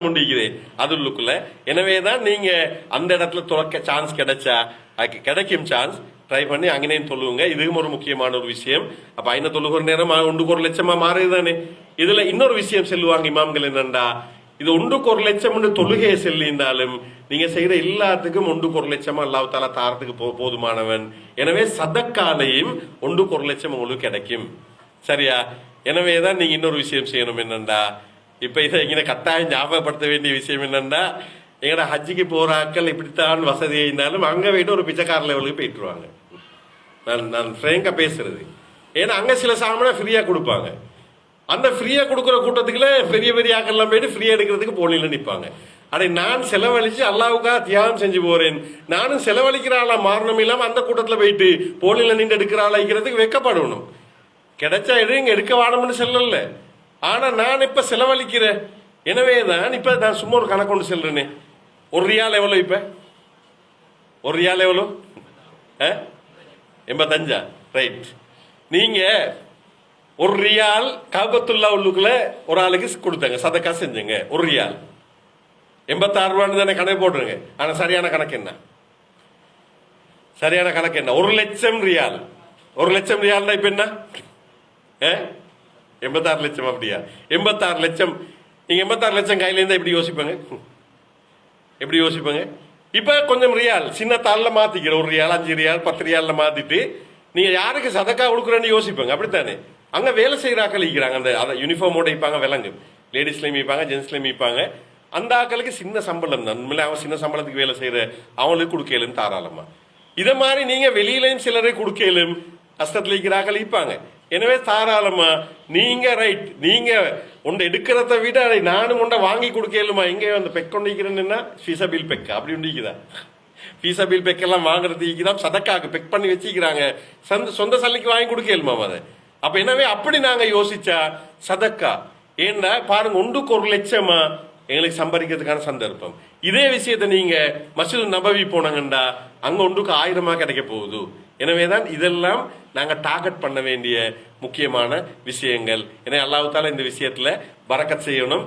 முடிக்குது அதுக்குள்ள. எனவேதான் நீங்க அந்த இடத்துல துறக்க சான்ஸ் கிடைச்சா கிடைக்கும் சான்ஸ் ட்ரை பண்ணி அங்கேயும் தொழுவுங்க. இதுவும் ஒரு முக்கியமான ஒரு விஷயம். அப்ப ஐநா தொழுகிற நேரம் ஒன்றுக்கு ஒரு லட்சமா மாறுதுதானே. இதுல இன்னொரு விஷயம் சொல்லுவாங்க இமாம்கள் என்னண்டா, இது ஒன்றுக்கு ஒரு லட்சம் தொழுகையை செல்லியிருந்தாலும் நீங்க செய்யற எல்லாத்துக்கும் ஒன்றுக்கு ஒரு லட்சமா அல்லாஹ் தஆலா தாரத்துக்கு போதுமானவன். எனவே சதக்காலையும் ஒன்றுக்கு ஒரு லட்சம் உங்களுக்கு கிடைக்கும். சரியா? எனவேதான் நீங்க இன்னொரு விஷயம் செய்யணும் என்னண்டா, இப்ப இதை இங்க கட்டாயம் ஞாபகப்படுத்த வேண்டிய விஷயம் என்னன்னா, எங்கட ஹஜ்ஜிக்கு போற ஆட்கள் இப்படித்தான் வசதி இருந்தாலும் அங்க போயிட்டு ஒரு பிச்சைக்கார லெவலுக்கு போயிட்டுருவாங்க. நான் ஃப்ரேங்கா பேசுறது. ஏன்னா அங்க சில சாமான் ஃப்ரீயா கொடுப்பாங்க. அந்த ஃப்ரீயா கொடுக்குற கூட்டத்துக்குள்ள பெரிய பெரிய ஆக்கள்லாம் போயிட்டு ஃப்ரீயா எடுக்கிறதுக்கு போலில நிற்பாங்க. அடே நான் செலவழிச்சு அல்லாவுக்காக தியாகம் செஞ்சு போறேன், நானும் செலவழிக்கிற ஆளா மாறணும் இல்லாம அந்த கூட்டத்துல போயிட்டு போலில நின்று எடுக்கிற ஆளா இருக்கிறதுக்கு வெக்கப்படணும். கிடைச்சா எடுங்க, எடுக்க வாடணும்னு சொல்லல. ஆனா நான் இப்ப செலவழிக்கிறேன். எனவேதான் இப்ப நான் சும்மா ஒரு கணக்கு கொண்டு செல்றேனே, ஒரு ரியால் எவ்வளவு? இப்ப ஒரு ரியால் எவ்வளவு? 85. ரைட். நீங்க ஒரு ரியால் காபத்துல்லா உள்ளுக்குள்ள ஒரு ஆளுக்கு கொடுத்தாங்க, சதக்கா செஞ்சுங்க. ஒரு ரியால் 86 ரூபான்னு தானே கணக்கு போட்டுருங்க. ஆனா சரியான கணக்கு என்ன? சரியான கணக்கு என்ன? 1 லட்சம் ரியால். 1 லட்சம் ரியால்னா இப்ப என்ன? 86 லட்சம். அப்படியா? 86 லட்சம். நீங்க 86 லட்சம் கையில இருந்தா எப்படி யோசிப்பாங்க? எப்படி யோசிப்பாங்க? இப்ப கொஞ்சம் ரியால் சின்ன தாள்ல மாத்திக்கிற, 1 ரியால் 5 ரியால் 10 ரியால்ல மாத்திட்டு நீங்க யாருக்கு சதக்கா கொடுக்குறேன்னு யோசிப்பாங்க. அப்படித்தானே? அங்க வேலை செய்யற ஆக்கள் இருக்கிறாங்க, அந்த யூனிஃபார்மோட இருப்பாங்க, விலங்கு லேடிஸ்லயும் இருப்பாங்க, ஜென்ஸ்லயும் இருப்பாங்க. அந்த ஆக்களுக்கு சின்ன சம்பளம் தான். உண்மையில அவன் சின்ன சம்பளத்துக்கு வேலை செய்யற அவங்களுக்கு கொடுக்கலும் தாராளமா. இத மாதிரி நீங்க வெளியிலையும் சிலரை கொடுக்கலும் கஷ்டத்துல இருக்கிற ஆக்கள் இருப்பாங்க. எனவே தாராளமா நீங்க ரைட், நீங்க உண்ட எடுக்கிறத விட நானும் உண்ட வாங்கி கொடுக்கலுமா. இங்க அந்த பெக் கொண்டிருக்கிறேன்னா ஃபீஸபில் பெக் அப்படி உண்டிக்குதா? ஃபீஸபில் பெக் எல்லாம் வாங்குறதுக்கு சதக்காக்கு பெக் பண்ணி வச்சுக்கிறாங்க. சொந்த சல்லிக்கு வாங்கி கொடுக்கலுமா அதை. அப்ப எனவே அப்படி நாங்க யோசிச்சா சதக்கா ஏன்னா பாருங்க, ஒன்றுக்கு 1 லட்சமா எங்களுக்கு சம்பாதிக்கிறதுக்கான சந்தர்ப்பம். இதே விஷயத்த நீங்க மஸ்ஜித் நபவி போனாங்கண்டா அங்க ஒன்றுக்கு 1000 கிடைக்க போகுது. எனவேதான் இதெல்லாம் நாங்க டார்கெட் பண்ண வேண்டிய முக்கியமான விஷயங்கள். எனவே அல்லாஹ் தஆலா இந்த விஷயத்துல பரக்கத் செய்யணும்.